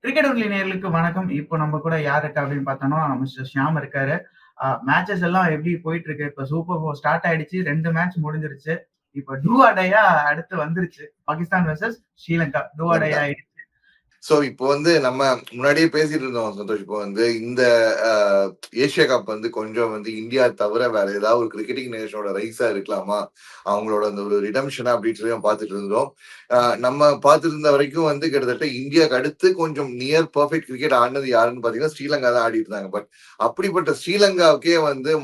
Cricket only நேயர்களுக்கு வணக்கம். இப்போ நம்ம கூட யார் இருக்கா அப்படின்னு பார்த்தோம்னா, மிஸ்டர் ஷியாம் இருக்காரு. மேட்சஸ் எல்லாம் எப்படி போயிட்டு இருக்கு? இப்ப சூப்பர் 4 ஸ்டார்ட் ஆயிடுச்சு. 2 மேட்ச் முடிஞ்சிருச்சு. இப்ப டூ ஆர் டையா அடுத்து வந்துருச்சு. Pakistan versus Sri Lanka. Do or die Sri Lanka. ஆயிடுச்சு. சோ இப்போ நம்ம முன்னாடியே பேசிட்டு இருந்தோம் சந்தோஷ். இப்போ இந்த ஏசியா கப் கொஞ்சம் இந்தியா தவிர வேற ஏதாவது ஒரு கிரிக்கெட்டிங் நேஷனோட ரைஸா இருக்கலாமா, அவங்களோட அந்த ஒரு ரிடம்ஷனா அப்படின்னு சொல்லி நம்ம பார்த்துட்டு இருந்தோம். நம்ம பார்த்துட்டு இருந்த வரைக்கும் கிட்டத்தட்ட இந்தியாவுக்கு அடுத்து கொஞ்சம் நியர் பர்ஃபெக்ட் கிரிக்கெட் ஆடினது யாருன்னு பாத்தீங்கன்னா ஸ்ரீலங்கா தான் ஆடிட்டு இருந்தாங்க. பட் அப்படிப்பட்ட ஸ்ரீலங்காவுக்கே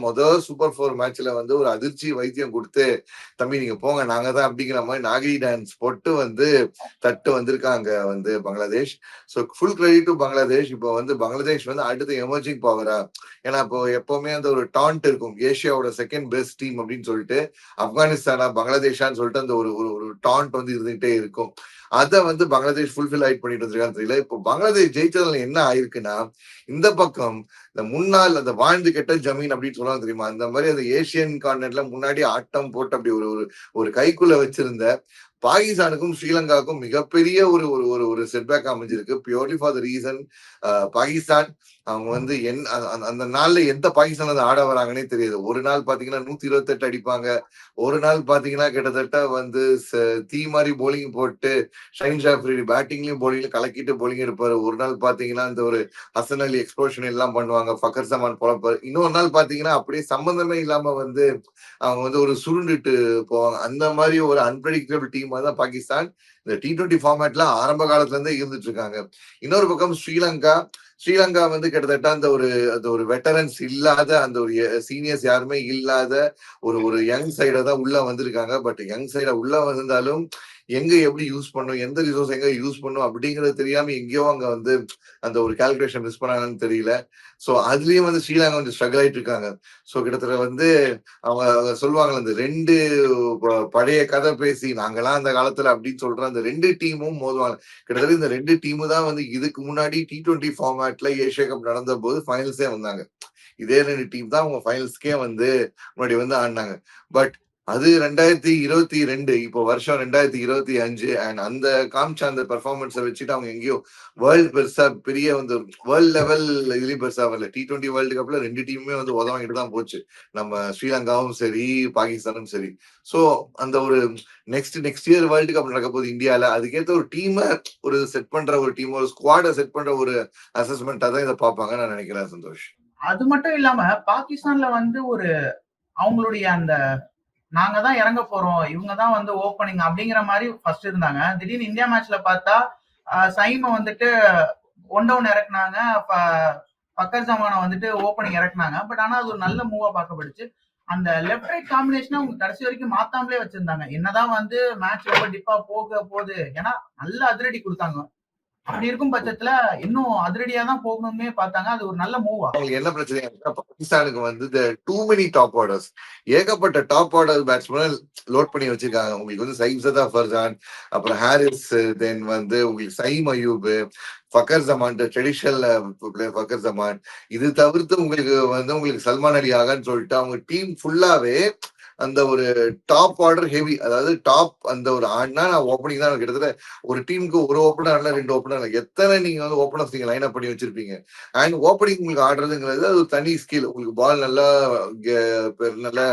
முதல் சூப்பர் 4 மேட்ச்ல ஒரு அதிர்ச்சி வைத்தியம் கொடுத்து, தம்பி நீங்க போங்க நாங்க தான் அப்படிங்கிற மாதிரி நாகரி டான்ஸ் போட்டு தட்டு வந்திருக்காங்க Bangladesh. So full credit to Bangladesh. இப்போ பங்களாதேஷ் அடுத்த எமர்ஜிங் பவரா, ஏன்னா இப்போ எப்பவுமே ஒரு டாண்ட் இருக்கும், ஏஷியாவோட செகண்ட் பெஸ்ட் டீம் அப்படின்னு சொல்லிட்டு ஆப்கானிஸ்தானா பங்களாதேஷான்னு சொல்லிட்டு அந்த ஒரு ஒரு டாண்ட் இருந்துகிட்டே இருக்கும். அதை பங்களாதேஷ் ஃபுல்ஃபில் ஆயிட் பண்ணிட்டு வந்திருக்கான்னு தெரியல. இப்போ பங்களாதேஷ் ஜெயிச்சதுல என்ன ஆயிருக்குன்னா, இந்த பக்கம் இந்த முன்னாள் அந்த வாழ்ந்து கெட்ட ஜமீன் அப்படின்னு சொல்லுவாங்க தெரியுமா, அந்த மாதிரி அந்த ஏசியன் கார்னர்ல முன்னாடி ஆட்டம் போட்டு அப்படி ஒரு ஒரு கைக்குள்ள வச்சிருந்த பாகிஸ்தானுக்கும் ஸ்ரீலங்காவுக்கும் மிகப்பெரிய ஒரு ஒரு ஒரு ஒரு செட்பேக் அமைஞ்சிருக்கு. Purely for the reason Pakistan அவங்க அந்த நாள்ல எந்த பாகிஸ்தான் ஆட வராங்கன்னே தெரியாது. ஒரு நாள் பாத்தீங்கன்னா 128 அடிப்பாங்க, ஒரு நாள் பாத்தீங்கன்னா கிட்டத்தட்ட தீ மாதிரி போலிங் போட்டு ஷைன் ஷாஃப்ரிடி பேட்டிங்லயும் போலிங்லயும் கலக்கிட்டு போலிங் எடுப்பாரு. ஒரு நாள் பாத்தீங்கன்னா இந்த ஒரு ஹசன் அலி எக்ஸ்ப்ளோஷன் எல்லாம் பண்ணுவாங்க, ஃபக்கர் ஜமான் பொழப்பாரு. இன்னொரு நாள் பாத்தீங்கன்னா அப்படியே சம்பந்தமே இல்லாம அவங்க ஒரு சுருண்டுட்டு போவாங்க. அந்த மாதிரி ஒரு அன்பிரடிக்டபிள் டீமா தான் பாகிஸ்தான் இந்த T20 ஃபார்மேட்ல ஆரம்ப காலத்துல இருந்தே இருந்துட்டு இருக்காங்க. இன்னொரு பக்கம் ஸ்ரீலங்கா கிட்டத்தட்ட அந்த ஒரு வெட்டரன்ஸ் இல்லாத, அந்த ஒரு சீனியர்ஸ் யாருமே இல்லாத ஒரு ஒரு யங் சைட தான் உள்ள வந்திருக்காங்க. பட் யங் சைட உள்ள வந்திருந்தாலும் எங்க எப்படி யூஸ் பண்ணும், எந்த ரிசோர்ஸ் எங்க யூஸ் பண்ணும் அப்படிங்கறது தெரியாம எங்கேயோ அங்க அந்த ஒரு கால்குலேஷன் மிஸ் பண்ணாங்கன்னு தெரியல. சோ அதுலயும் ஸ்ரீலங்கா ஸ்ட்ரகிள் ஆயிட்டு இருக்காங்க. சோ கிட்டத்தட்ட அவங்க சொல்லுவாங்க, அந்த ரெண்டு பழைய கதை பேசி நாங்கெல்லாம் அந்த காலத்துல அப்படின்னு சொல்ற அந்த ரெண்டு டீமும் மோதுவாங்க. கிட்டத்தட்ட இந்த ரெண்டு டீமு தான் இதுக்கு முன்னாடி T20 ஃபார்மேட்ல ஏசியா கப் நடந்த போது ஃபைனல்ஸே வந்தாங்க. இதே ரெண்டு டீம் தான் அவங்க ஃபைனல்ஸ்க்கே முன்னாடி ஆடினாங்க. பட் அது 2022, இப்போ வருஷம் 2025. அண்ட் அந்த காமிச்ச அந்த பெர்ஃபார்மன்ஸை வச்சுட்டு அவங்க எங்கேயோ வேர்ல்டு பெருசா பெரிய வேர்ல்டு லெவல் இதுலயும் பெருசா வரல. T20 வேர்ல்டு கப்ல ரெண்டு டீமுமே உதவாங்கிட்டு தான் போச்சு, நம்ம ஸ்ரீலங்காவும் சரி பாகிஸ்தானும் சரி. சோ அந்த ஒரு நெக்ஸ்ட் இயர் வேர்ல்டு கப் நடக்க போகுது இந்தியால, அதுக்கேற்ற ஒரு டீமை ஒரு செட் பண்ற ஒரு டீம், ஒரு ஸ்குவாடை செட் பண்ற ஒரு அசஸ்மெண்டா தான் இதை பார்ப்பாங்க நான் நினைக்கிறேன் சந்தோஷ். அது மட்டும் இல்லாம பாகிஸ்தான்ல ஒரு அவங்களுடைய அந்த நாங்க தான் இறங்க போறோம், இவங்க தான் ஓப்பனிங் அப்படிங்கிற மாதிரி ஃபர்ஸ்ட் இருந்தாங்க. திடீர்னு இந்தியா மேட்ச்ல பார்த்தா சைம ஒன் டவுன் இறக்குனாங்க, பக்கர் ஜமானை ஓப்பனிங் இறக்குனாங்க. பட் ஆனா அது ஒரு நல்ல மூவா பார்க்கப்படுச்சு. அந்த லெஃப்ட் ரைட் காம்பினேஷனை அவங்க கடைசி வரைக்கும் மாத்தாமலே வச்சிருந்தாங்க. என்னதான் மேட்ச் ரொம்ப டிப்பா போக போகுது, ஏன்னா நல்ல அதிரடி கொடுத்தாங்க. அப்படி இருக்கும் பட்சத்துல இன்னும் அதிரடியா தான் போகணும்னே பார்த்தாங்க. அது ஒரு நல்ல மூவா. என்ன பிரச்சனை பாகிஸ்தானுக்கு டூ மெனி டாப் ஆர்டர்ஸ், ஏகப்பட்ட டாப் ஆர்டர் பேட்ஸ்மேன் லோட் பண்ணி வச்சிருக்காங்க. உங்களுக்கு சைம்சதா ஃபர்ஜான், அப்புறம் ஹாரிஸ், தென் உங்களுக்கு சைம் அயூப், ஃபக்கர் ஜமான், ட்ரெடிஷனல் பிளேயர் ஃபக்கர் ஜமான். இது தவிர்த்து உங்களுக்கு சல்மான் அலி ஆகான்னு சொல்லிட்டு அவங்க டீம் ஃபுல்லாவே அந்த ஒரு டாப் ஆர்டர் ஹெவி, அதாவது டாப் அந்த ஒரு ஆடினா நான் ஓப்பனிங் தான். கிட்டத்தட்ட ஒரு டீமுக்கு ஒரு ஓப்பனர் ரெண்டு ஓப்பனர், எத்தனை நீங்க ஓப்பனர்ஸ் நீங்க லைன் அப் பண்ணி வச்சிருப்பீங்க. அண்ட் ஓப்பனிங் உங்களுக்கு ஆடுறதுங்கிறது அது ஒரு தனி ஸ்கில். உங்களுக்கு பால் நல்லா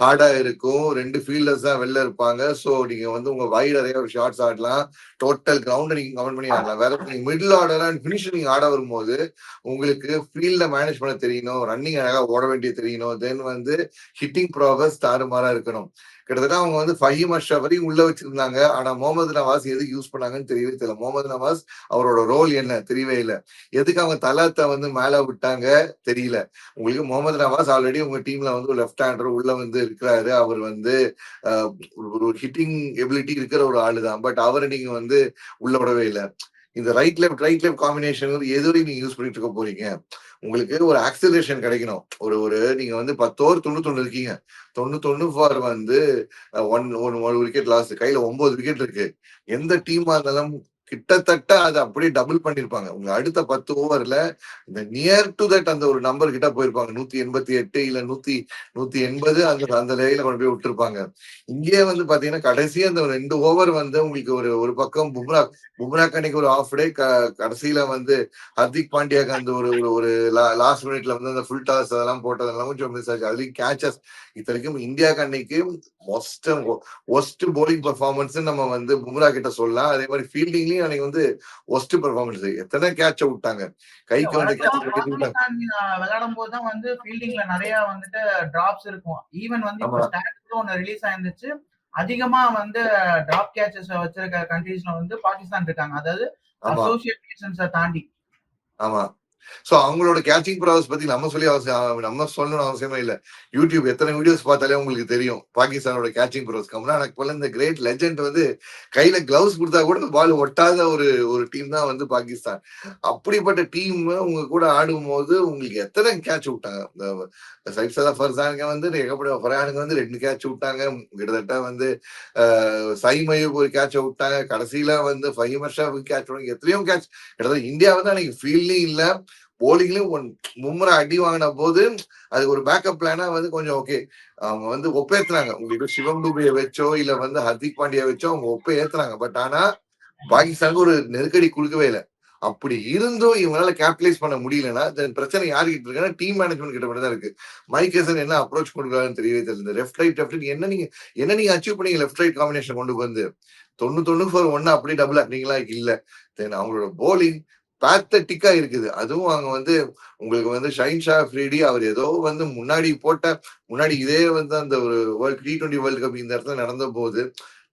ஹார்டா இருக்கும், ரெண்டு ஃபீல்டர்ஸ் தான் வெளில இருப்பாங்க. ஸோ நீங்க உங்க வைட் நிறைய ஷார்ட்ஸ் ஆடலாம், டோட்டல் கிரவுண்ட் நீங்க கமெண்ட் பண்ணி ஆடலாம். வேற நீங்க மிடில் ஆர்டர் அண்ட் ஃபினிஷிங் நீங்க ஆட வரும்போது உங்களுக்கு ஃபீல்ட மேனேஜ் பண்ண தெரியணும், ரன்னிங் அழகா ஓட வேண்டிய தெரியணும், தென் ஹிட்டிங் ப்ராசஸ் தாறுமாறா இருக்கணும். கிட்டத்தட்ட அவங்க ஃபஹீம் அஷ்ரஃப் உள்ள வச்சிருந்தாங்க. ஆனா முகமது நவாஸ் எதுக்கு யூஸ் பண்ணாங்கன்னு தெரியவே தெரியல. முகமது நவாஸ் அவரோட ரோல் என்ன தெரியவே இல்லை. எதுக்கு அவங்க தலாத்தை மேல விட்டாங்க தெரியல. உங்களுக்கு முகமது நவாஸ் ஆல்ரெடி உங்க டீம்ல லெஃப்ட் ஹேண்டர் உள்ள இருக்கிறாரு. அவர் ஒரு ஹிட்டிங் எபிலிட்டி இருக்கிற ஒரு ஆளு தான். பட் அவரை நீங்க உள்ள விடவே இல்லை. இந்த ரைட் லெஃப்ட் காம்பினேஷன் எதுவரையும் நீங்க யூஸ் பண்ணிட்டு இருக்க போறீங்க? உங்களுக்கு ஒரு ஆக்சிலரேஷன் கிடைக்கணும். ஒரு நீங்க 10 ஓவர் 91 இருக்கீங்க, 91 ஃபார் 1 விக்கெட் லாஸ், கையில 9 விக்கெட் இருக்கு. எந்த டீமா இருந்தாலும் கிட்டத்தட்ட அதை அப்படியே டபுள் பண்ணிருப்பாங்க. உங்க அடுத்த 10 ஓவர்ல இந்த நியர் டு தட் அந்த ஒரு நம்பர் கிட்ட போயிருப்பாங்க. 188 இல்ல 180 அந்த அந்த லேயில கொண்டு போய் விட்டுருப்பாங்க. இங்கே வந்து பாத்தீங்கன்னா கடைசி அந்த 2 ஓவர் வந்து உங்களுக்கு ஒரு ஒரு பக்கம் பும்ரா அன்னைக்கு ஒரு ஆஃப் டே, கடைசியில வந்து ஹர்திக் பாண்டியாக்கு அந்த ஒரு ஒரு லாஸ்ட் மினிட்ல வந்து அந்த ஃபுல் டாஸ் அதெல்லாம் போட்டதெல்லாம் கொஞ்சம் மிஸ் ஆச்சு. அதுலயும் கேச்சஸ் இத்தனைக்கும் இந்தியாவுக்கு அன்னைக்கு ஒஸ்ட் போலிங் பெர்ஃபார்மன்ஸ் நம்ம வந்து பும்ரா கிட்ட சொல்லலாம். அதே மாதிரி ஃபீல்டிங்லயும் அன்னைக்கு வந்து ஒஸ்ட் பெர்ஃபார்மன்ஸ். எத்தனை கேட்ச விட்டாங்க, கைக்கு வந்து வழக்கமா பாகிஸ்தான் விளையாடும் போதுதான் வந்து ஃபீல்டிங்ல நிறைய வந்துட்டு டிராப்ஸ் இருக்கும். ஈவன் வந்து இப்போ ஸ்டாட்ஸ்ல ஒன்னு ரிலீஸ் ஆயிருந்துச்சு. அதிகமா வந்து டிராப் கேச்சஸ் வச்சிருக்க கண்ட்ரீஸ்ல வந்து பாகிஸ்தான் இருக்காங்க. அதாவது அசோசியேட் நேஷன்ஸை தாண்டி. ஆமா. சோ அவங்களோட கேச்சிங் ப்ராசஸ் பத்தி நம்ம சொல்லணும்னு அவசியமே இல்ல. யூடியூப் எத்தனை வீடியோஸ் பார்த்தாலே உங்களுக்கு தெரியும் பாகிஸ்தானோட கேச்சிங் ப்ராசஸ். கம்ரான் அக்மல் இந்த கிரேட் லெஜெண்ட் வந்து கையில கிளவுஸ் கொடுத்தா கூட பால் ஒட்டாத ஒரு டீம் தான் வந்து பாகிஸ்தான். அப்படிப்பட்ட டீம் உங்க கூட ஆடும் போது உங்களுக்கு எத்தனை கேட்ச் விட்டாங்க. ஃபர்சானுக்கு வந்து ஃபர்ஹானுக்கு வந்து 2 கேட்ச் விட்டாங்க. கிட்டத்தட்ட வந்து சைமயுக்கு ஒரு கேட்ச விட்டாங்க. கடைசியில வந்து ஃபஹீம் அஷ்ரஃபுக்கு கேட்ச் விட்டாங்க. எத்தனையோ கேட்ச். கிட்டத்தட்ட இந்தியா வந்து அன்னைக்கு ஃபீல்ட்லயும் இல்ல, போலிங்லயும் மும்ரா அடி வாங்கின போது அதுக்கு ஒரு பேக்கப் பிளானா வந்து கொஞ்சம் ஓகே அவங்க வந்து ஒப்பேத்துறாங்க. உங்களுக்கு சிவம் துபையை வச்சோ இல்ல வந்து ஹர்திக் பாண்டியா வச்சோ அவங்க ஏத்துறாங்க. பட் ஆனா பாகிஸ்தானுக்கு ஒரு நெருக்கடி கொடுக்கவே இல்லை. அப்படி இருந்தும் இவங்களால கேபிட்டலைஸ் பண்ண முடியலன்னா பிரச்சனை யாருக்கிட்ட இருக்குன்னா டீம் மேனேஜ்மெண்ட் கிட்ட மட்டும் தான் இருக்கு. மைக் ஹசன் என்ன அப்ரோச் கொடுக்குறாருன்னு தெரியவே தெரியல. லெஃப்ட் ரைட் என்ன நீங்க அச்சீவ் பண்ணீங்க லெஃப்ட் ரைட் காம்பினேஷன் கொண்டு வந்து 90 அப்படியே டபுள் ஆக்டிங்களா இல்ல. தென் அவங்களோட போலிங் பேத்தட்டிக்கா இருக்குது. அதுவும் அங்க வந்து உங்களுக்கு வந்து ஷைன்ஷா அஃப்ரிடி அவர் ஏதோ வந்து முன்னாடி இதே வந்து அந்த ஒரு T20 வேர்ல்டு கப் இந்த இடத்துல நடந்த போது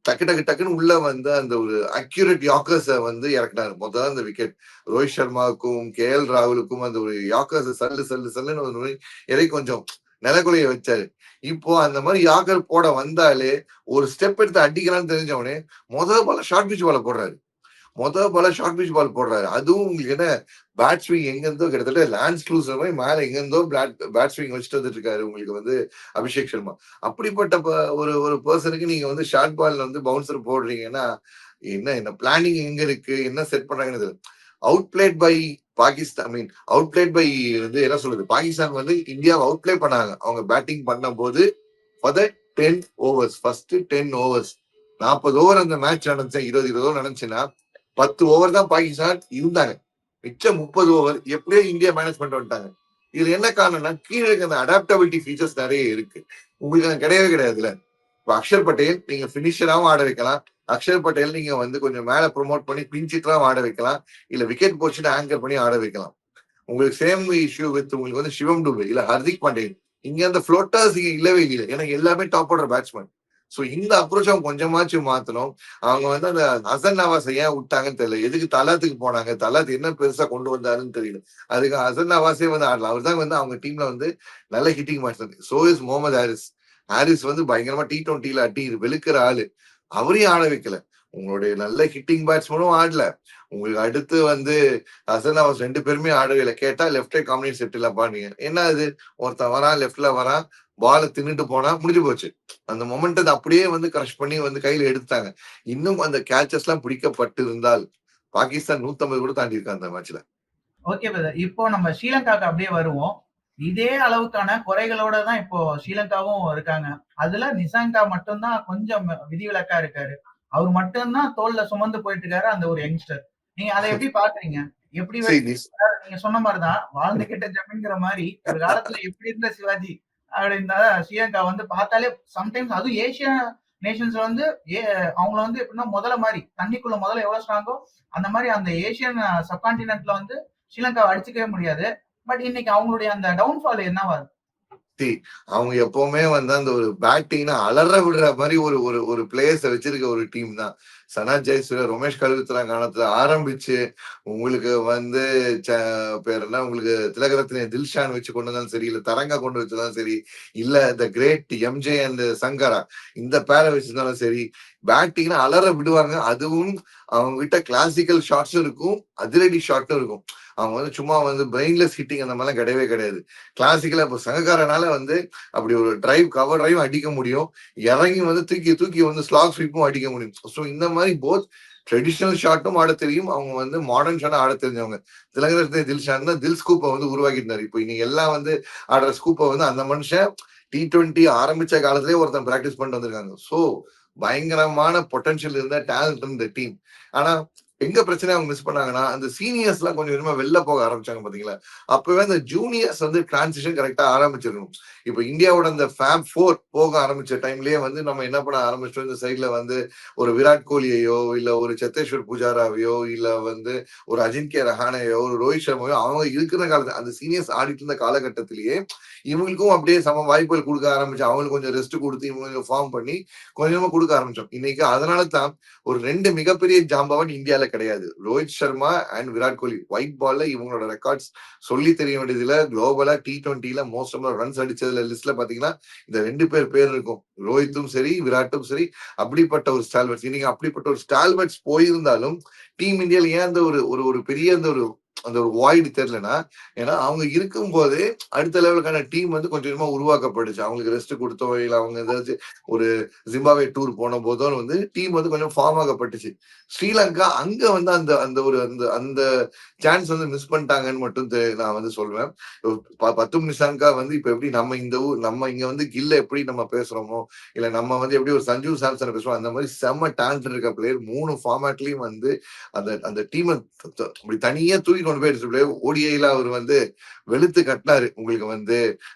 டக்குன்னு உள்ள வந்து அந்த ஒரு அக்யூரேட் யாக்கர்ஸ வந்து இறக்குனாரு. முதல்ல அந்த விக்கெட் ரோஹித் சர்மாவுக்கும் KL ராகுலுக்கும் அந்த ஒரு யாக்கர்ஸ் சல்லுன்னு ஒரு இறை கொஞ்சம் நிலக்குலைய வச்சாரு. இப்போ அந்த மாதிரி யாக்கர் போட வந்தாலே ஒரு ஸ்டெப் எடுத்து அடிக்கலாம்னு தெரிஞ்சவனே முதல் பால ஷார்ட் பிச் பால் போடுறாரு. அதுவும் உங்களுக்கு என்ன பேட் ஸ்விங் எங்க இருந்தோ கிட்டத்தட்ட லான்ஸ் க்ளூசர் மாதிரி மேல எங்க இருந்தோ பேட் ஸ்விங் வச்சுட்டு வந்துட்டு இருக்காரு உங்களுக்கு வந்து அபிஷேக் சர்மா. அப்படிப்பட்ட ஒரு பர்சனுக்கு நீங்க வந்து ஷார்ட் பால்ல வந்து பவுன்சர் போடுறீங்கன்னா என்ன பிளானிங் எங்க இருக்கு, என்ன செட் பண்றாங்கன்னு அவுட் பிளேட் பை பாகிஸ்தான் வந்து என்ன சொல்றது, பாகிஸ்தான் வந்து இந்தியாவை அவுட் பிளே பண்ணாங்க. அவங்க பேட்டிங் பண்ண போது for the 10 overs first 10 overs 40 over அந்த மேட்ச் நடந்துச்சு. 20 ஓவர் நடந்துச்சுன்னா 10 ஓவர் தான் பாகிஸ்தான் இருந்தாங்க. மிச்சம் 30 ஓவர் எப்படியோ இந்தியா மேனேஜ் பண்ணிட்டு வந்துட்டாங்க. இதுல என்ன காரணம்னா கீழே இருக்க அந்த அடாப்டபிலிட்டி ஃபீச்சர்ஸ் நிறைய இருக்கு. உங்களுக்கு அது கிடையவே கிடையாதுல. இப்ப அக்ஷர் பட்டேல் நீங்க பினிஷராவும் ஆட வைக்கலாம். அக்ஷர் பட்டேல் நீங்க வந்து கொஞ்சம் மேல ப்ரொமோட் பண்ணி பிஞ்சிட்லாம் ஆட வைக்கலாம். இல்ல விக்கெட் போச்சுட்டு ஆங்கர் பண்ணி ஆட வைக்கலாம். உங்களுக்கு சேம் இஷ்யூ வித் உங்களுக்கு வந்து சிவம் துபே இல்ல ஹர்திக் பாண்டியன். இங்க அந்த ஃப்ளோட்டர்ஸ் இங்க இல்லவே இல்லை. ஏன்னா எல்லாமே டாப் ஆர்டர் பேட்ஸ்மேன். சோ இந்த அப்ரோச் அவங்க கொஞ்சமாச்சும் மாத்தணும். அவங்க வந்து அந்த ஹசன் நவாஸை ஏன் விட்டாங்கன்னு தெரியல. எதுக்கு தலாத்துக்கு போனாங்க, தலாத் என்ன பெருசா கொண்டு வந்தாருன்னு தெரியல. அதுக்கு ஹசன் நவாஸே வந்து ஆடல. அவர் தான் வந்து அவங்க டீம்ல வந்து நல்ல hitting batsman. So is Mohammad Haris வந்து பயங்கரமா T20ல அட்டி வெளுக்கிற ஆளு. அவரையும் ஆட வைக்கல. உங்களுடைய நல்ல ஹிட்டிங் பேட்ஸ்மேனும் ஆடல. உங்களுக்கு அடுத்து வந்து ஹசன் நவாஸ் 2 பேருமே ஆடவே இல்லை. கேட்டா லெஃப்ட் ரைட் காம்பினேஷன் செட் இல்லப்பா. நீங்க என்ன அது, ஒருத்தன் வரான் லெஃப்ட்ல வரான், பால தின்னுட்டு போனா முடிஞ்சு போச்சு. அந்த மொமெண்டத்தை அப்படியே வந்து கிரஷ் பண்ணி வந்து கையில எடுத்தாங்க. இன்னும் அந்த கேச்சஸ் எல்லாம் பிடிக்கப்பட்டு இருந்தால் பாகிஸ்தான் 150 கூட தாண்டி இருக்காங்க அந்த மேட்ச்ல. ஓகே பிரதர், இப்போ நம்ம ஸ்ரீலங்காக்கு அப்படியே வருவோம். இதே அளவுக்கான குறைகளோட தான் இப்போ ஸ்ரீலங்காவும் இருக்காங்க. அதுல நிசாங்கா மட்டும்தான் கொஞ்சம் விதிவிலக்கா இருக்காரு. அவர் மட்டும்தான் தோல்ல சுமந்து போயிட்டு இருக்காரு அந்த ஒரு யங்ஸ்டர். நீங்க அதை எப்படி பாக்குறீங்க? எப்படி நீங்க சொன்ன மாதிரிதான் வாழ்ந்து கிட்ட ஜமீன்கிற மாதிரி ஒரு காலத்துல எப்படி இருந்த சிவாஜி அப்படின்னா ஸ்ரீலங்கா வந்து பார்த்தாலே சம்டைம்ஸ் அதுவும் ஏசியா நேஷன்ஸ்ல வந்து அவங்கள வந்து எப்படின்னா முதல்ல மாதிரி தண்ணிக்குள்ள முதல்ல எவ்வளவு ஸ்ட்ராங்கோ அந்த மாதிரி அந்த ஏசியன் சப்கான்டினென்ட்ல வந்து ஸ்ரீலங்காவை அடிச்சுக்கவே முடியாது. பட் இன்னைக்கு அவங்களுடைய அந்த டவுன்ஃபால் என்னவா இருக்கு? அவங்க எப்பவுமே வந்து அந்த ஒரு பேட்டிங்னா அலற விடுற மாதிரி ஒரு பிளேயர்ஸை வச்சிருக்க ஒரு டீம் தான். சனா ஜெயசூர்யா, ரமேஷ் கல்வித்ரா காலத்துல ஆரம்பிச்சு உங்களுக்கு வந்து பேர் என்ன உங்களுக்கு திலகரத்ன தில்ஷான் வச்சு கொண்டு வந்தாலும் சரி, இல்ல தரங்கா கொண்டு வச்சதாலும் சரி, இல்ல இந்த கிரேட் எம்ஜே அண்ட் சங்கரா இந்த பேரை வச்சிருந்தாலும் சரி, பேட்டிங்னா அலற விடுவாங்க. அதுவும் அவங்க கிட்ட கிளாசிக்கல் ஷாட்ஸும் இருக்கும், அதிரடி ஷாட்டும் இருக்கும். அவங்க வந்து சும்மா வந்து பிரெயின்லெஸ் ஹிட்டிங் அந்த மாதிரிலாம் கிடையவே கிடையாது. கிளாசிக்கலா இப்போ சங்கக்காரனால வந்து அப்படி ஒரு கவர் டிரைவ் அடிக்க முடியும். இறங்கி வந்து தூக்கி வந்து ஸ்லாக் ஸ்வீப்பும் அடிக்க முடியும். ஸோ இந்த மாதிரி போத் ட்ரெடிஷனல் ஷாட்டும் ஆட தெரியும், அவங்க வந்து மாடர்ன் ஷாட் ஆட தெரிஞ்சவங்க. திலகரத்னே தில்ஷான் தான் தில் ஸ்கூப்பை வந்து உருவாக்கியிருந்தாரு. இப்போ இன்னைக்கு எல்லாம் வந்து ஆடுற ஸ்கூப்பை வந்து அந்த மனுஷன் T20 ஆரம்பிச்ச காலத்திலேயே ஒருத்தன் பிராக்டிஸ் பண்ணிட்டு வந்திருக்காங்க. ஸோ பயங்கரமான பொட்டன்ஷியல் இருந்த டேலண்ட் இருந்த டீம். ஆனா எங்க பிரச்சனை அவங்க மிஸ் பண்ணாங்கன்னா, அந்த சீனியர்ஸ் எல்லாம் கொஞ்சம் கொஞ்சமா வெளில போக ஆரம்பிச்சாங்க பாத்தீங்களா? அப்பவே அந்த ஜூனியர்ஸ் வந்து டிரான்சிஷன் கரெக்டா ஆரம்பிச்சிருக்கணும். இப்ப இந்தியாவோட அந்த ஃபேப் 4 போக ஆரம்பிச்ச டைம்லயே வந்து நம்ம என்ன பண்ண ஆரம்பிச்சோம், இந்த சைட்ல வந்து ஒரு விராட் கோலியையோ, இல்ல ஒரு சேத்தேஸ்வர் புஜாராவையோ, இல்ல வந்து ஒரு அஜின்கிய ரஹானேயோ, ஒரு ரோஹித் சர்மாவையோ அவங்க இருக்கிற காலத்துல அந்த சீனியர்ஸ் ஆடிட்டு இருந்த காலகட்டத்திலேயே இவங்களுக்கும் அப்படியே சம வாய்ப்புகள் கொடுக்க ஆரம்பிச்சு, அவங்களுக்கு கொஞ்சம் ரெஸ்ட் கொடுத்து இவங்க ஃபார்ம் பண்ணி கொஞ்சமா கொடுக்க ஆரம்பிச்சோம். இன்னைக்கு அதனால தான் ஒரு 2 மிகப்பெரிய ஜாம்பவான் இந்தியால கிடையாது. ரோஹித் சர்மா அண்ட் விராட் கோலி. ஒயிட் பால்ல இவங்களோட ரெக்கார்ட்ஸ் சொல்லி தெரிய வேண்டியதுல குளோபலா T20ல மோஸ்ட் ஆஃப் ரன்ஸ் அடிச்சதுல லிஸ்ட்ல பாத்தீங்கன்னா இந்த 2 பேர் இருக்கும். ரோஹித்தும் சரி, விராட்டும் சரி. அப்படிப்பட்ட ஒரு ஸ்டால்வர்ட்ஸ். இன்னைக்கு அப்படிப்பட்ட ஒரு ஸ்டால்வர்ட்ஸ் போயிருந்தாலும் டீம் இந்தியால ஏன் அந்த ஒரு ஒரு ஒரு பெரிய அந்த ஒரு வாய்டு தெரியலனா, ஏன்னா அவங்க இருக்கும் போதே அடுத்த லெவலுக்கான டீம் வந்து கொஞ்சம் கொஞ்சமா உருவாக்கப்படுச்சு. அவங்களுக்கு ரெஸ்ட் கொடுத்தோ, இல்ல அவங்க ஏதாச்சும் ஒரு ஜிம்பாப்வே டூர் போன போதோ வந்து டீம் வந்து கொஞ்சம் ஃபார்ம் ஆகப்பட்டுச்சு. ஸ்ரீலங்கா அங்க வந்து அந்த அந்த ஒரு அந்த அந்த சான்ஸ் வந்து மிஸ் பண்ணிட்டாங்கன்னு மட்டும் நான் வந்து சொல்லுவேன். பத்தும் நிஷாங்கா வந்து இப்ப எப்படி நம்ம இந்த நம்ம இங்க வந்து கில்ல எப்படி நம்ம பேசுறோமோ, இல்ல நம்ம வந்து எப்படி ஒரு சஞ்சு சாம்சன் பேசுறோம், அந்த மாதிரி செம்ம டேலண்ட் இருக்க பிளேயர் 3 ஃபார்மேட்லயும் வந்து அந்த அந்த டீமை அப்படி தனியா தூக்கி கொண்டு போயிடுச்சு. ஓடிஐல அவர் வந்து வெளுத்து கட்டினாரு உங்களுக்கு வந்து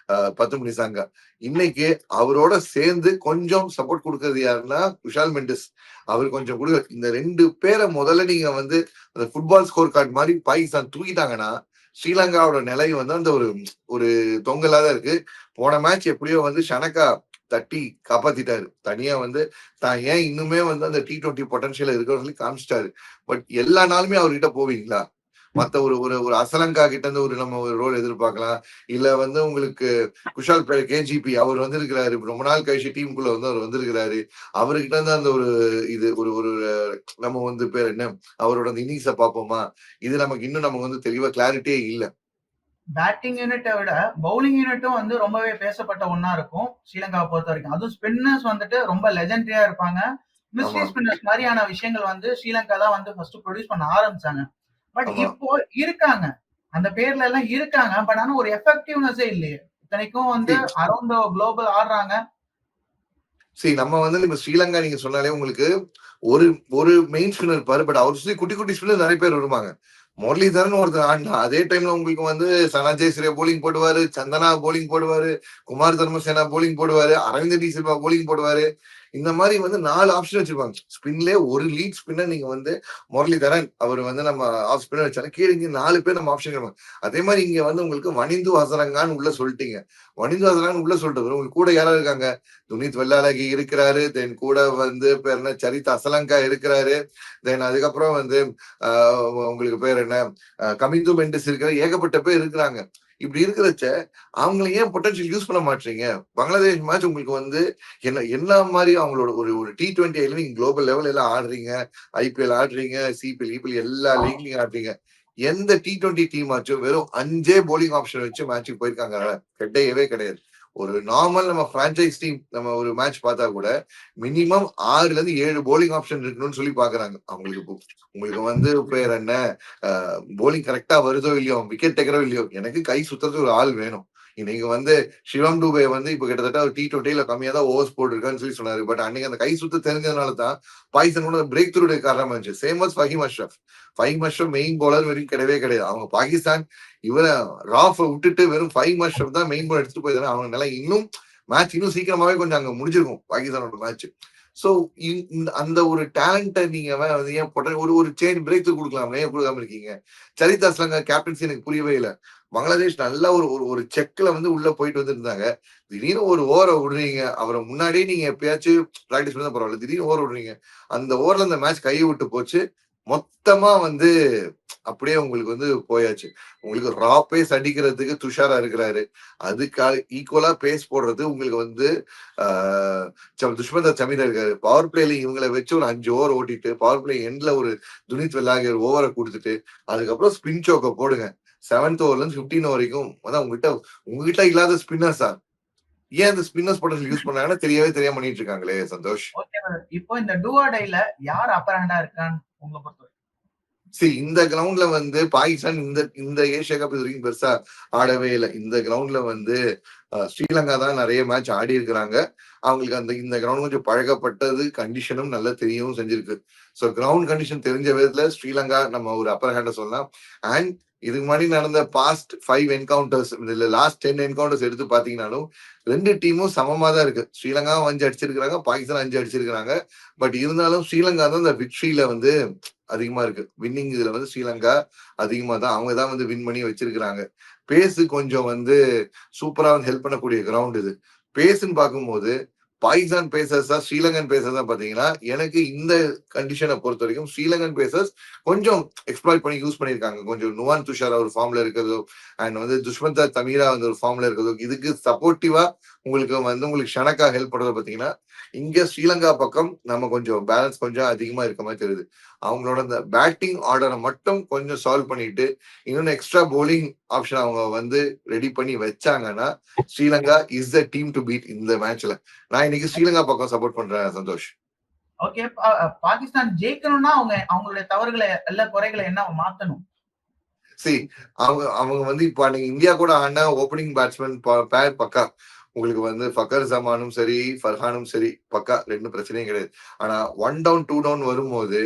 பத்தும் நிஷாங்கா. இன்னைக்கு அவரோட சேர்ந்து கொஞ்சம் சப்போர்ட் கொடுக்கறது யாருன்னா விஷால் மெண்டிஸ். அவர் கொஞ்சம் கொடுக்க இந்த 2 பேரை முதல்ல நீங்க வந்து அந்த ஃபுட்பால் ஸ்கோர் கார்டு மாதிரி பாகிஸ்தான் தூக்கிட்டாங்கன்னா ஸ்ரீலங்காவோட நிலை வந்து அந்த ஒரு ஒரு தொங்கலா தான் இருக்கு. போன மேட்ச் எப்படியோ வந்து ஷனக்கா தட்டி காப்பாத்திட்டாரு. தனியா வந்து தான் ஏன் இன்னுமே வந்து அந்த T20 பொட்டன்ஷியல் இருக்கிற சொல்லி காமிச்சிட்டாரு. பட் எல்லா நாளுமே அவர்கிட்ட போவீங்களா? மத்த ஒரு ஒரு ஒரு அசலங்கா கிட்ட இருந்து ஒரு நம்ம ஒரு ரோல் எதிர்பார்க்கலாம். இல்ல வந்து உங்களுக்கு குஷால் கேஜிபி அவர் வந்திருக்கிறாரு. ரொம்ப நாள் கழிச்சு டீமுக்குள்ள வந்து அவர் வந்திருக்கிறாரு. அவர்கிட்ட இருந்து அந்த ஒரு இது ஒரு ஒரு நம்ம வந்து பேர் என்ன அவரோட அந்த இன்னிங்ஸ பார்ப்போமா? இது நமக்கு இன்னும் நமக்கு வந்து தெளிவா கிளாரிட்டியே இல்ல. பேட்டிங் யூனிட்டை விட பவுலிங் யூனிட்டும் வந்து ரொம்பவே பேசப்பட்ட ஒண்ணா இருக்கும் ஸ்ரீலங்காவை பொறுத்த வரைக்கும். அதுவும் ஸ்பின்னர்ஸ் வந்துட்டு ரொம்ப லெஜெண்டரியா இருப்பாங்க. மிஸ்ட்ரி ஆமா, ஸ்பின்னர்ஸ் மாதிரியான விஷயங்கள் வந்து ஸ்ரீலங்கா தான் வந்து ஃபர்ஸ்ட் ப்ரொடியூஸ் பண்ண ஆரம்பிச்சாங்க. பட் ஆமா. இப்போ இருக்காங்க, அந்த பேர்ல எல்லாம் இருக்காங்க. பட் ஆனா ஒரு எஃபெக்டிவ்னஸே இல்லையே. இத்தனைக்கும் வந்து சரி அரௌண்ட் குளோபல் ஆடுறாங்க. சரி நம்ம வந்து இப்ப ஸ்ரீலங்கா நீங்க சொன்னாலே உங்களுக்கு ஒரு ஒரு மெயின் ஸ்பின்னர் இருப்பாரு. பட் அவர் சுத்தி குட்டி குட்டி ஸ்பின்னர் நிறைய பேர் வருவாங்க. முரளிதரன் ஒருத்தர் ஆடினா அதே டைம்ல உங்களுக்கு வந்து சனாஜய் சிரே போலிங் போடுவாரு, சந்தனா போலிங் போடுவாரு, குமார் தர்மசேனா போலிங் போடுவாரு, அரவிந்த் டி சில்வா போலிங் போடுவாரு. இந்த மாதிரி வந்து 4 ஆப்ஷன் வச்சிருப்பாங்க. ஸ்பின்லே ஒரு லீட் ஸ்பின்னர் நீங்க வந்து முரளிதரன் அவர் வந்து நம்ம ஆஃப் ஸ்பின்னர் வச்சாலும் கீழே இங்க 4 பேர் நம்ம ஆப்ஷன் இருப்பாங்க. அதே மாதிரி இங்க வந்து உங்களுக்கு வனிந்து ஹசரங்கான்னு உள்ள சொல்லிட்டீங்க. வனிந்து ஹசரங்கான்னு உள்ள சொல்லிட்டு உங்களுக்கு கூட யாராவது இருக்காங்க? துனித் வெள்ளாளகி இருக்கிறாரு. தென் கூட வந்து பேர் என்ன சரித் அசலங்கா இருக்கிறாரு. தென் அதுக்கப்புறம் வந்து உங்களுக்கு பேர் என்ன கமிந்து மெண்டிஸ் இருக்கிற ஏகப்பட்ட பேர் இருக்கிறாங்க. இப்படி இருக்கிறச்ச அவங்களை ஏன் பொட்டன்ஷியல் யூஸ் பண்ண மாட்டீங்க? பங்களாதேஷ் மேட்ச் உங்களுக்கு வந்து என்ன மாதிரி அவங்களோட ஒரு ஒரு T20 நீங்க குளோபல் லெவல் எல்லாம் ஆடுறீங்க, IPL ஆடுறீங்க, CPL, EPL எல்லா லீக்லயும் ஆடுறீங்க. எந்த T20 டீம் ஆச்சும் வெறும் 5 போலிங் ஆப்ஷன் வச்சு மேட்சுக்கு போயிருக்காங்க? கிடையவே கிடையாது. ஒரு நார்மல் நம்ம பிரான்சைஸ் டீம் நம்ம ஒரு மேட்ச் பார்த்தா கூட மினிமம் 6ல இருந்து 7 போலிங் ஆப்ஷன் இருக்கணும்னு சொல்லி பாக்குறாங்க. அவங்களுக்கு உங்களுக்கு வந்து பேர் என்ன போலிங் கரெக்டா வருதோ இல்லையோ, விக்கெட் டேக்கரோ இல்லையோ, எனக்கு கை சுத்துறதுக்கு ஒரு ஆள் வேணும். இன்னைக்கு வந்து சிவம் டூபே வந்து இப்ப கிட்டத்தட்ட ஒரு T20ல கம்மியா தான் ஓவர்ஸ் போட்டிருக்கான்னு சொல்லி சொன்னாரு. பட் அன்னைக்கு அந்த கை சுத்த தெரிஞ்சதுனால தான் பாகிஸ்தான் பிரேக் த்ரூ காரணமா இருந்துச்சு. Same was Faheem Ashraf. Faheem Ashraf main bowler வரைக்கும் கிடையவே கிடையாது. அவங்க பாகிஸ்தான் இவரை ராஃபை விட்டுட்டு வெறும் ஃபஹீம் அஷ்ரப் தான் மெயின் பவுலர் எடுத்துட்டு போயிருந்தாங்க. அவங்க நிலை இன்னும் மேட்ச் இன்னும் சீக்கிரமாவே கொஞ்சம் அங்க முடிஞ்சிருக்கும் பாகிஸ்தானோட மேட்ச். சோ அந்த ஒரு டேலண்ட்டை நீங்க ஏன் ஒரு ஒரு சேஞ்ச் பிரேக் த்ரூ கொடுக்கலாம், ஏன் கொடுக்காம இருக்கீங்க? சரித் அஸ்லங்கா கேப்டன்சி எனக்கு புரியவே இல்லை. பங்களாதேஷ் நல்ல ஒரு ஒரு செக்ல வந்து உள்ள போயிட்டு வந்துருந்தாங்க. திடீர்னு ஒரு ஓவரை விடுறீங்க. அவரை முன்னாடியே நீங்க எப்பயாச்சும் பிராக்டிஸ் பண்ணா பரவாயில்ல. திடீர்னு ஓவர் விடுறீங்க. அந்த ஓவர்ல அந்த மேட்ச் கையை விட்டு போச்சு. மொத்தமா வந்து அப்படியே உங்களுக்கு வந்து போயாச்சு. உங்களுக்கு ரா பேஸ் அடிக்கிறதுக்கு துஷாரா இருக்கிறாரு. அதுக்கு ஈக்குவலா பேஸ் போடுறது உங்களுக்கு வந்து துஷ்மந்தர் சமீரா இருக்காரு. பவர் பிளேல இவங்களை வச்சு ஒரு 5 ஓவர் ஓட்டிட்டு பவர் பிளே எண்ட்ல ஒரு துனித் வெள்ளாகி ஒரு ஓவரை கொடுத்துட்டு அதுக்கப்புறம் ஸ்பின் சோக்க போடுங்க. 7th ஓவர்ல இருந்து 15 வரைக்கும் அதான் உங்ககிட்ட இல்லாத ஸ்பின்னர்ஸா? ஏன் அந்த ஸ்பின்னர்ஸ் பொட்டன்ஷியல் யூஸ் பண்ணாங்கன்னு தெரியாம பண்ணிட்டு இருக்காங்களே சந்தோஷ். ஓகே. இப்போ இந்த டூ ஆர் டைல யார் அப்பர் ஹேண்டா இருக்கான்னு உங்களை பொறுத்தவரை? சரி, இந்த கிரவுண்ட்ல வந்து பாகிஸ்தான் இந்த ஏசியா கப் இது வரைக்கும் பெருசா ஆடவே இல்லை. இந்த கிரவுண்ட்ல வந்து ஸ்ரீலங்கா தான் நிறைய மேட்ச் ஆடி இருக்கிறாங்க. அவங்களுக்கு இந்த கிரவுண்ட் கொஞ்சம் பழகப்பட்டது, கண்டிஷனும் நல்லா தெரியவும் செஞ்சிருக்கு. ஸோ கிரவுண்ட் கண்டிஷன் தெரிஞ்ச விதத்துல ஸ்ரீலங்கா நம்ம ஒரு அப்பர் ஹேண்ட சொல்லலாம். அண்ட் இதுக்கு முன்னாடி நடந்த பாஸ்ட் 5 என்கவுண்டர்ஸ், இல்ல லாஸ்ட் 10 என்கவுண்டர்ஸ் எடுத்து பாத்தீங்கன்னாலும் 2 டீமும் சமமா தான் இருக்கு. ஸ்ரீலங்காவும் 5 அடிச்சிருக்காங்க, பாகிஸ்தான் 5 அடிச்சிருக்காங்க. பட் இருந்தாலும் ஸ்ரீலங்கா தான் இந்த விக்டரியில வந்து அதிகமா இருக்கு. வின்னிங் இதுல வந்து ஸ்ரீலங்கா அதிகமா தான், அவங்க தான் வந்து வின் பண்ணி வச்சிருக்கிறாங்க. பேஸ் கொஞ்சம் வந்து சூப்பரா வந்து ஹெல்ப் பண்ணக்கூடிய கிரவுண்ட் இது. பேஸ்ன்னு பார்க்கும்போது பாகிஸ்தான் பேசர்ஸா ஸ்ரீலங்கன் பேசர்ஸா பாத்தீங்கன்னா, எனக்கு இந்த கண்டிஷனை பொறுத்த வரைக்கும் ஸ்ரீலங்கன் பேசர்ஸ் கொஞ்சம் எக்ஸ்ப்ளாய்ட் பண்ணி யூஸ் பண்ணியிருக்காங்க. கொஞ்சம் நுவான் துஷாரா ஒரு ஃபார்ம்ல இருக்கிறதோ, அண்ட் வந்து துஷ்மந்தா தமிரா வந்து ஒரு ஃபார்ம்ல இருக்கிறதோ, இதுக்கு சப்போர்ட்டிவா உங்களுக்கு ஷனக்கா ஹெல்ப் பண்றத பாத்தீங்கன்னா, இங்க ஸ்ரீலங்கா பக்கம் நம்ம கொஞ்சம் பேலன்ஸ் கொஞ்சம் அதிகமா இருக்க மாதிரி தெரியுது. அவங்களோட இந்த பேட்டிங் ஆர்டரை மட்டும் கொஞ்சம் சால்வ் பண்ணிட்டு இன்னொன்னு எக்ஸ்ட்ரா போலிங் ஆப்ஷன் அவங்க வந்து ரெடி பண்ணி வச்சாங்கன்னா Sri Lanka is the team to beat இந்த மேட்ச்ல. நான் இன்னைக்கு ஸ்ரீலங்கா பக்கம் சப்போர்ட் பண்றேன் சந்தோஷ். ஓகே. பாகிஸ்தான் ஜெயிக்கணும்னா அவங்களுடைய தவறுகளை, எல்லா குறைகளை என்ன மாத்தணும்? சரி, அவங்க அவங்க வந்து இப்ப நீங்க இந்தியா கூட ஆனா ஓப்பனிங் பேட்ஸ்மேன் பேர் பக்கா. உங்களுக்கு வந்து ஃபக்கர் ஜமானும் சரி, ஃபர்ஹானும் சரி பக்கா, 2 பிரச்சனையும் கிடையாது. ஆனா 1 டவுன் 2 டவுன் வரும்போது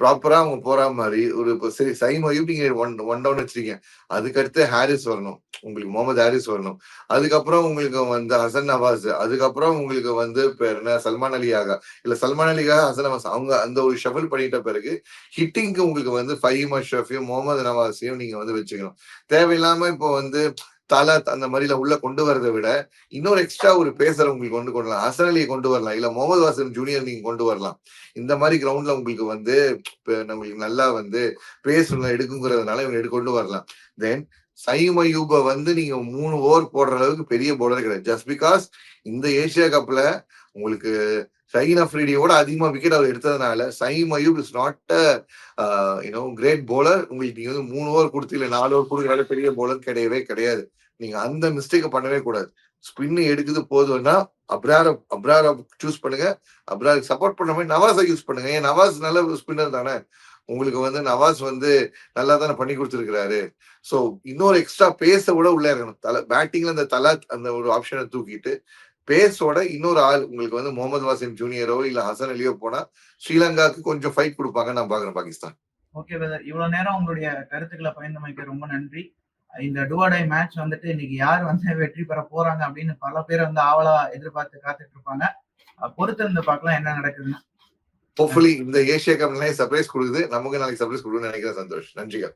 ப்ராப்பரா அவங்க போற மாதிரி ஒரு சரி சைம் அயூப் நீங்க 1 டவுன் வச்சிருக்கீங்க. அதுக்கடுத்து ஹாரிஸ் வரணும். உங்களுக்கு முகமது ஹாரிஸ் வரணும். அதுக்கப்புறம் உங்களுக்கு வந்து ஹசன் நவாஸ், அதுக்கப்புறம் உங்களுக்கு வந்து பேர் என்ன சல்மான் அலியாக, இல்ல சல்மான் அலியாக ஹசன் நவாஸ், அவங்க அந்த ஒரு ஷஃபிள் பண்ணிட்ட பிறகு ஹிட்டிங்க்கு உங்களுக்கு வந்து ஃபஹீம் அஷ்ரஃபையும் முகமது நவாஸையும் நீங்க வந்து வச்சுக்கணும். தேவையில்லாம இப்போ வந்து தலாத் அந்த மாதிரில உள்ள கொண்டு வரதை விட இன்னொரு எக்ஸ்ட்ரா ஒரு பேசர் உங்களுக்கு கொண்டு வரலாம். ஹசன் அலியை கொண்டு வரலாம், இல்ல முகமது வாசிம் ஜூனியர் நீங்க கொண்டு வரலாம். இந்த மாதிரி கிரவுண்ட்ல உங்களுக்கு வந்து நம்மளுக்கு நல்லா வந்து பேஸ் எடுக்குங்கிறதுனால இவங்க கொண்டு வரலாம். தென் சயீம் அய்யூப வந்து நீங்க 3 ஓவர் போடுற அளவுக்கு பெரிய பவுலர் கிடையாது. ஜஸ்ட் பிகாஸ் இந்த ஏசியா கப்ல உங்களுக்கு ஷஹீன் அஃப்ரிடியோட அதிகமா விக்கெட் அவர் எடுத்ததுனால Saim Ayub is not great bowler. உங்களுக்கு நீங்க வந்து 3 ஓவர் கொடுத்து இல்ல 4 ஓவர் கொடுக்குறால பெரிய பவுலர் கிடையவே கிடையாது. நீங்க அந்த மிஸ்டேக் பண்ணவே கூடாது. ஸ்பின் எடுக்குது போதும்னா அப்ரார சூஸ் பண்ணுங்க. அப்ராருக்கு சப்போர்ட் பண்ண மாதிரி நவாஸை யூஸ் பண்ணுங்க. ஏன் நவாஸ் நல்ல ஸ்பின்னர் தானே. உங்களுக்கு வந்து நவாஸ் வந்து நல்லா தானே பண்ணி கொடுத்துருக்கிறாரு. சோ இன்னொரு எக்ஸ்ட்ரா பேஸ விட உள்ள இருக்கணும். பேட்டிங்ல அந்த தலாத் அந்த ஒரு ஆப்ஷனை தூக்கிட்டு பேஸோட இன்னொரு ஆள் உங்களுக்கு வந்து முகமது வாசிம் ஜூனியரோ இல்ல ஹசன் அலியோ போனா ஸ்ரீலங்காவுக்கு கொஞ்சம் ஃபைட் கொடுப்பாங்க நான் பாக்குறேன் பாகிஸ்தான். ஓகே பிரதர், இவ்வளவு நேரம் உங்களுடைய கருத்துக்களை பகிர்ந்தமைக்கு ரொம்ப நன்றி. இந்த டு ஆர் டை மேட்ச் வந்துட்டு இன்னைக்கு யார் வந்து வெற்றி பெற போறாங்க அப்படின்னு பல பேர் வந்து ஆவலா எதிர்பார்த்து காத்துட்டு இருப்பாங்க. பொறுத்திருந்து பார்க்கலாம் என்ன நடக்குதுன்னு. ஹோப்ஃபுல்லி இந்த ஏசியா கப் சர்ப்ரைஸ் கொடுக்குது. நமக்கு நாளைக்கு சர்ப்ரைஸ் கொடுக்குன்னு நினைக்கிறேன் சந்தோஷ். நன்றிகள்.